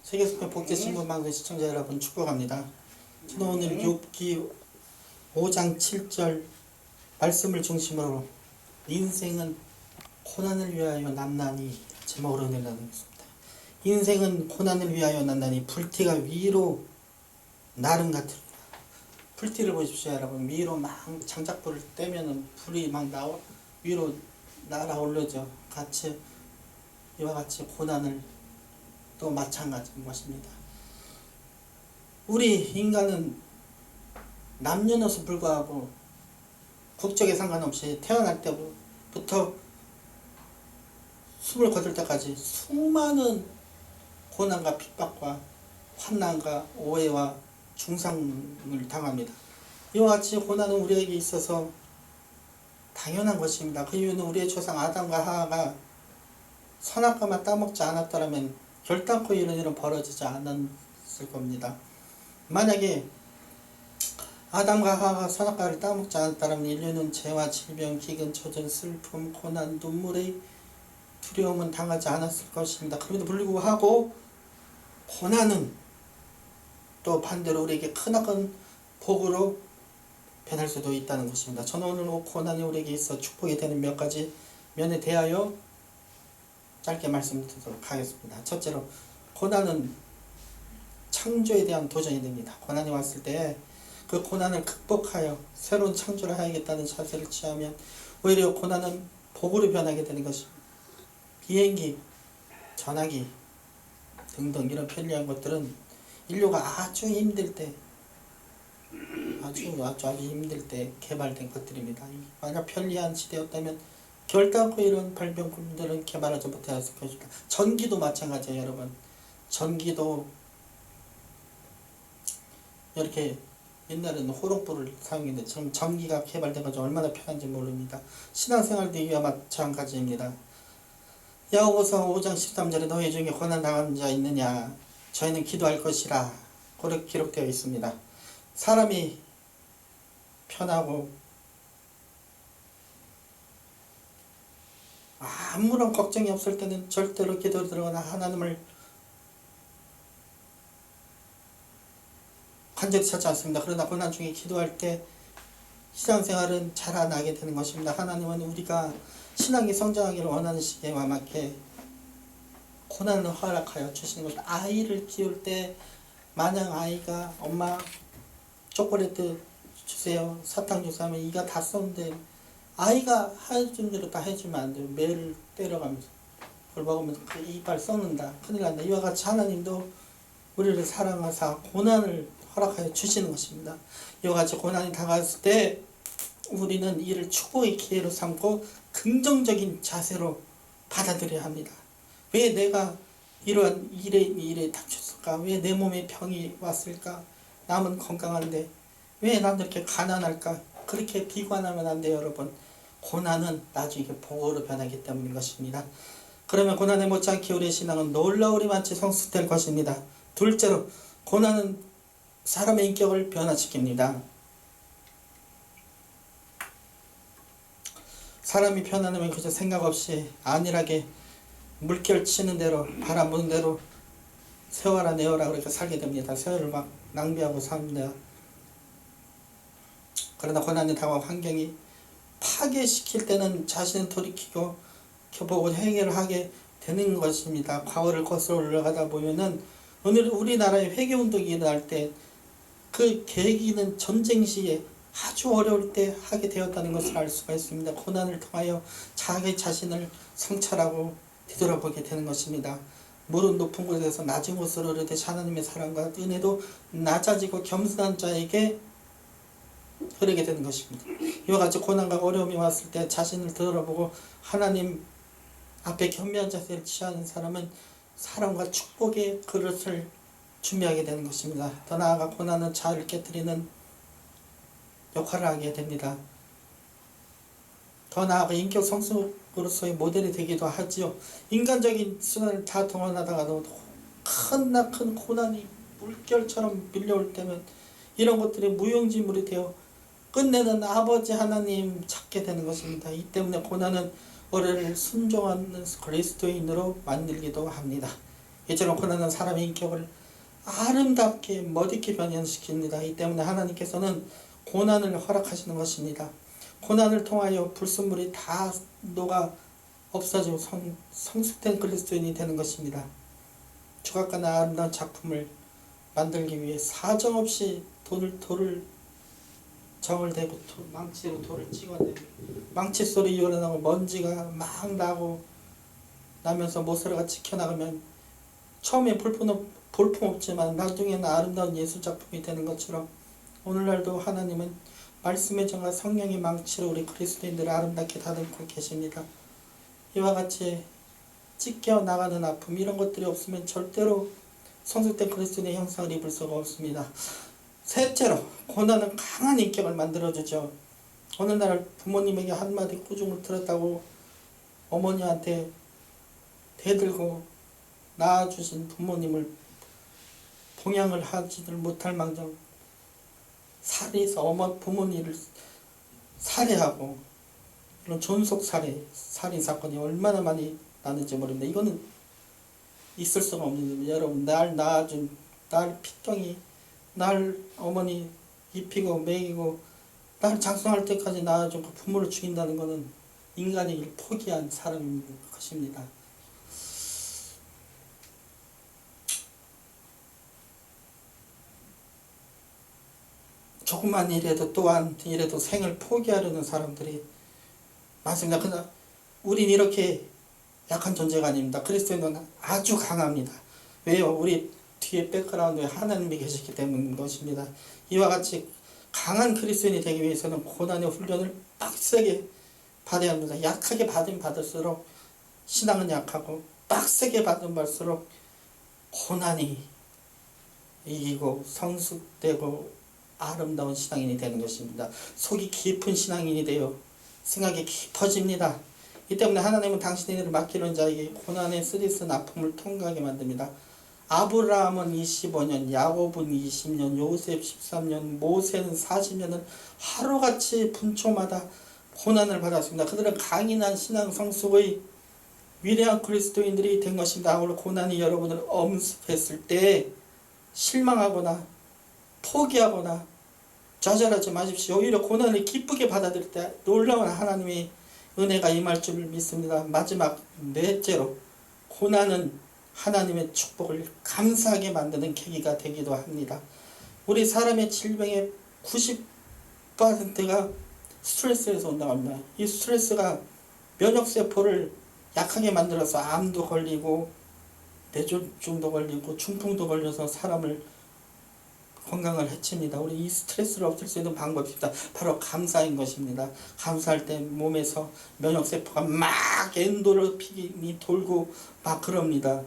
세계수표 복제신문방송 시청자 여러분 축복합니다. 저는 오늘 욥기 5장 7절 말씀을 중심으로 인생은 고난을 위하여 남나니 제목으로 내려놓겠습니다. 인생은 고난을 위하여 남나니 불티가 위로 나름 같으리라. 불티를 보십시오 여러분. 위로 막 장작불을 떼면은 불이 막 위로 날아오르죠. 같이 이와 같이 고난을 또 마찬가지인 것입니다. 우리 인간은 남녀노소 불구하고 국적에 상관없이 태어날 때부터 숨을 거둘 때까지 수많은 고난과 핍박과 환난과 오해와 중상을 당합니다. 이와 같이 고난은 우리에게 있어서 당연한 것입니다. 그 이유는 우리의 조상 아담과 하하가 선악과만 따먹지 않았더라면 결단코 이런 일은 벌어지지 않았을 겁니다. 만약에 아담과 하하가 선악과를 따먹지 않았다면 인류는 죄와 질병, 기근, 처절, 슬픔, 고난, 눈물의 두려움은 당하지 않았을 것입니다. 그럼에도 불구하고 고난은 또 반대로 우리에게 크나큰 복으로 변할 수도 있다는 것입니다. 저는 오늘 고난이 우리에게 있어 축복이 되는 몇 가지 면에 대하여 짧게 말씀드리도록 하겠습니다. 첫째로, 고난은 창조에 대한 도전이 됩니다. 고난이 왔을 때 그 고난을 극복하여 새로운 창조를 해야겠다는 자세를 취하면 오히려 고난은 복으로 변하게 되는 것입니다. 비행기, 전화기 등등 이런 편리한 것들은 인류가 아주 힘들 때 아주 힘들 때 개발된 것들입니다. 만약 편리한 시대였다면 결단코 이런 발명품들은 개발하지 못했을 것입니다. 전기도 마찬가지예요 여러분. 전기도 이렇게 옛날에는 호롱불을 사용했는데 지금 전기가 개발돼가지고 얼마나 편한지 모릅니다. 신앙생활도 이와 마찬가지입니다. 야고보서 5장 13절에 너희 중에 고난당하는 자 있느냐 저희는 기도할 것이라 그렇게 기록되어 있습니다. 사람이 편하고 아무런 걱정이 없을 때는 절대로 기도를 들어가나 하나님을 간절히 찾지 않습니다. 그러나 고난 중에 기도할 때 신앙생활은 자라나게 되는 것입니다. 하나님은 우리가 신앙이 성장하기를 원하는 시기와 맞게 고난을 허락하여 주시는 것입니다. 아이를 키울 때 마냥 아이가 엄마 초콜릿 주세요, 사탕 주세요 하면 이가 다 쏘는데 아이가 해준 대로 다 해주면 안 돼요. 매를 때려가면서 그걸 먹으면 그 이빨 썩는다, 큰일 난다. 이와 같이 하나님도 우리를 사랑하사 고난을 허락하여 주시는 것입니다. 이와 같이 고난이 다가왔을 때 우리는 이를 축복의 기회로 삼고 긍정적인 자세로 받아들여야 합니다. 왜 내가 이러한 일에 닥쳤을까? 왜 내 몸에 병이 왔을까? 남은 건강한데 왜 나는 이렇게 가난할까? 그렇게 비관하면 안 돼요 여러분. 고난은 나중에 복으로 변하기 때문인 것입니다. 그러면 고난에 못지않게 우리의 신앙은 놀라우리만치 성숙될 것입니다. 둘째로, 고난은 사람의 인격을 변화시킵니다. 사람이 편안하면 그저 생각 없이 안일하게 물결 치는 대로 바람 부는 대로 세워라 내어라 그렇게 살게 됩니다. 세월을 막 낭비하고 삽니다. 그러나 고난이 다가온 환경이 파괴시킬 때는 자신을 돌이키고 보고 해결을 하게 되는 것입니다. 과거를 거슬러 올라가다 보면은 오늘 우리나라의 회개운동이 일어날 때 그 계기는 전쟁 시에 아주 어려울 때 하게 되었다는 것을 알 수가 있습니다. 고난을 통하여 자기 자신을 성찰하고 뒤돌아보게 되는 것입니다. 무릎 높은 곳에서 낮은 곳으로 오르듯이 하나님의 사랑과 은혜도 낮아지고 겸손한 자에게 흐르게 되는 것입니다. 이와 같이 고난과 어려움이 왔을 때 자신을 되돌아보고 하나님 앞에 겸비한 자세를 취하는 사람은 사랑과 축복의 그릇을 준비하게 되는 것입니다. 더 나아가 고난은 자아를 깨뜨리는 역할을 하게 됩니다. 더 나아가 인격 성숙으로서의 모델이 되기도 하지요. 인간적인 수단을 다 동원하다가도 큰 고난이 물결처럼 밀려올 때면 이런 것들이 무용지물이 되어 끝내는 아버지 하나님 찾게 되는 것입니다. 이 때문에 고난은 우리를 순종하는 그리스도인으로 만들기도 합니다. 이처럼 고난은 사람의 인격을 아름답게 멋있게 변형시킵니다. 이 때문에 하나님께서는 고난을 허락하시는 것입니다. 고난을 통하여 불순물이 다 녹아 없어지고 성숙된 그리스도인이 되는 것입니다. 조각가는 아름다운 작품을 만들기 위해 사정없이 돌을 정을 대고 망치로 돌을 찍어내고 망치 소리 열어나고 먼지가 막 나고 나면서 모서리가 찍혀나가면 처음에 볼품없지만 나중에는 아름다운 예술작품이 되는 것처럼 오늘날도 하나님은 말씀의 정과 성령의 망치로 우리 그리스도인들을 아름답게 다듬고 계십니다. 이와 같이 찢겨 나가는 아픔 이런 것들이 없으면 절대로 성숙된 그리스도인의 형상을 입을 수가 없습니다. 셋째로 고난은 강한 인격을 만들어주죠. 오늘날 부모님에게 한마디 꾸중을 들었다고 어머니한테 대들고 낳아주신 부모님을 봉양을 하지를 못할 망정 살해해서 부모님을 살해하고 이런 존속 살인 사건이 얼마나 많이 나는지 모릅니다. 이거는 있을 수가 없는 일입니다. 여러분, 날 낳아준 날 피덩이 날 어머니 입히고 먹이고 날 장성할 때까지 낳아준 그 부모를 죽인다는 것은 인간의 일 포기한 사람인 것입니다. 조그만 일에도 또한 일에도 생을 포기하려는 사람들이 많습니다. 그러나 우린 이렇게 약한 존재가 아닙니다. 그리스도인은 아주 강합니다. 왜요? 우리 뒤에 백그라운드에 하나님이 계시기 때문인 것입니다. 이와 같이 강한 그리스도인이 되기 위해서는 고난의 훈련을 빡세게 받아야 합니다. 약하게 받으면 받을수록 신앙은 약하고 빡세게 받으면 받을수록 고난이 이기고 성숙되고 아름다운 신앙인이 되는 것입니다. 속이 깊은 신앙인이 되어 생각이 깊어집니다. 이 때문에 하나님은 당신의 일을 맡기는 자에게 고난의 쓰리쓴 아픔을 통과하게 만듭니다. 아브라함은 25년, 야곱은 20년, 요셉 13년, 모세는 40년을 하루같이 분초마다 고난을 받았습니다. 그들은 강인한 신앙 성숙의 위대한 그리스도인들이 된 것입니다. 오늘 고난이 여러분을 엄습했을 때 실망하거나 포기하거나 좌절하지 마십시오. 오히려 고난을 기쁘게 받아들일 때 놀라운 하나님의 은혜가 임할 줄 믿습니다. 마지막 넷째로 고난은 하나님의 축복을 감사하게 만드는 계기가 되기도 합니다. 우리 사람의 질병의 90%가 스트레스에서 온다고 합니다. 이 스트레스가 면역세포를 약하게 만들어서 암도 걸리고 뇌졸중도 걸리고 중풍도 걸려서 사람을 건강을 해칩니다. 우리 이 스트레스를 없앨 수 있는 방법이 있다. 바로 감사인 것입니다. 감사할 때 몸에서 면역세포가 막 엔도르핀이 돌고 막 그럽니다.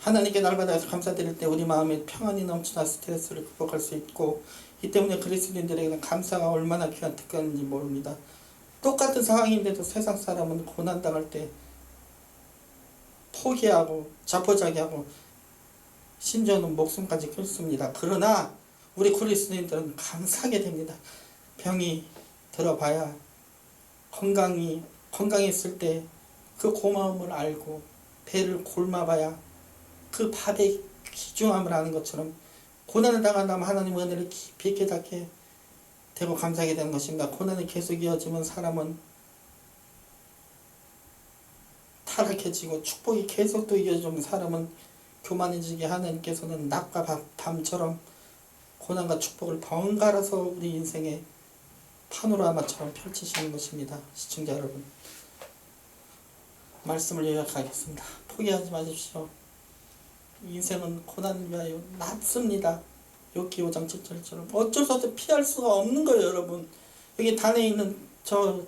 하나님께 날마다 감사드릴 때 우리 마음에 평안이 넘치나 스트레스를 극복할 수 있고 이 때문에 그리스도인들에게는 감사가 얼마나 귀한 특권인지 모릅니다. 똑같은 상황인데도 세상 사람은 고난당할 때 포기하고 자포자기하고 심지어는 목숨까지 끊습니다. 그러나 우리 그리스도인들은 감사하게 됩니다. 병이 들어봐야 건강했을 때 그 고마움을 알고 배를 골마봐야 그 밥의 귀중함을 아는 것처럼 고난을 당한다면 하나님 은혜를 깊이 깨닫게 되고 감사하게 되는 것입니다. 고난이 계속 이어지면 사람은 타락해지고 축복이 계속 또 이어지면 사람은 교만해지게 하나님께서는 낮과 밤처럼 고난과 축복을 번갈아서 우리 인생의 파노라마처럼 펼치시는 것입니다. 시청자 여러분, 말씀을 요약하겠습니다. 포기하지 마십시오. 인생은 고난을 위하여 낮습니다. 욥기 5장 7절처럼 어쩔 수 없이 피할 수가 없는 거예요. 여러분, 여기 단에 있는 저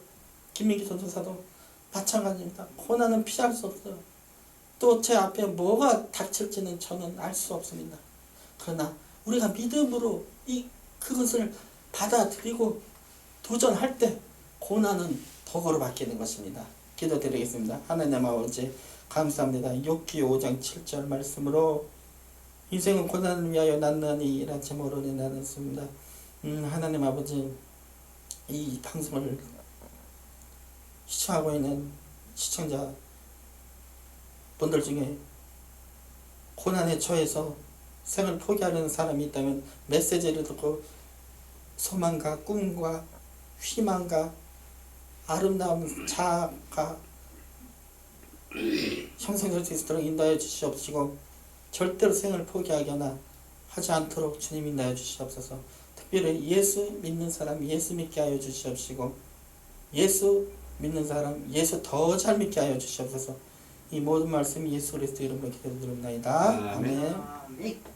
김민기 전도사도 마찬가지입니다. 고난은 피할 수 없어요. 또 제 앞에 뭐가 닥칠지는 저는 알 수 없습니다. 그러나 우리가 믿음으로 그것을 받아들이고 도전할 때 고난은 덕으로 바뀌는 것입니다. 기도드리겠습니다. 하나님 아버지 감사합니다. 욥기 5장 7절 말씀으로 인생은 고난을 위하여 낳느니 이란 제목으로 나눴습니다. 하나님 아버지, 이 방송을 시청하고 있는 시청자 분들 중에 고난에 처해서 생을 포기하려는 사람이 있다면 메시지를 듣고 소망과 꿈과 희망과 아름다운 자아가 형성될 수 있도록 인도하여 주시옵시고 절대로 생을 포기하거나 하지 않도록 주님 인도하여 주시옵소서. 특별히 예수 믿는 사람 예수 믿게 하여 주시옵시고 예수 믿는 사람 예수 더 잘 믿게 하여 주시옵소서. 이 모든 말씀 예수 그리스도 이름으로 기도드립니다. 아멘. 아멘.